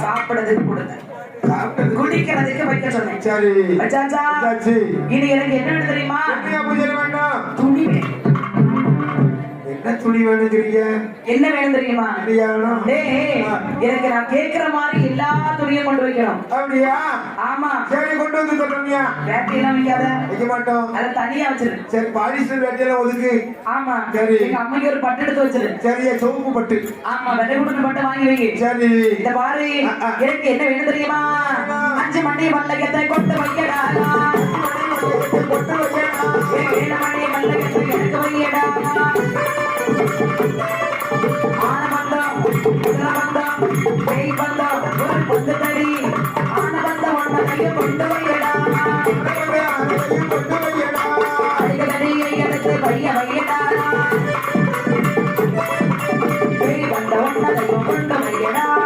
சாப்பிடுறதுக்கு கொடுங்க, குடிக்கிறதுக்கு வைக்க சொன்னேன். சரி வச்சாச்சா? இது எனக்கு என்னன்னு தெரியுமா? துணி வேணும். என்ன துணி வேணுங்கிறீங்க? என்ன வேணும் தெரியுமா? எனக்கு நான் கேட்கிற மாதிரி எல்லா துணியும் கொண்டு வைக்கணும். அப்படியா? ஆமா. சரி கொண்டு வந்து சொல்றீங்க. வேட்டையெல்லாம் வைக்காத. வைக்க மாட்டோம். அதை தனியா வச்சிரு. சரி பாலிஸ்டர் வேட்டையெல்லாம் ஒதுக்கு. ஆமா. சரி. எங்க அம்மைக்கு ஒரு பட்டு எடுத்து வச்சிரு. சரியா? சோப்பு பட்டு. ஆமா, வெள்ளை குடுக்கு பட்டு வாங்கி வை. சரி. இந்த பாரு, எனக்கு என்ன வேணும் தெரியுமா? 5 மணி மல்லகத்தை கொண்டு வைக்கடா. கொண்டு வைக்கடா. 7 மணி மல்லகத்தை எடுத்து வைக்கடா. ஆனமந்தம்,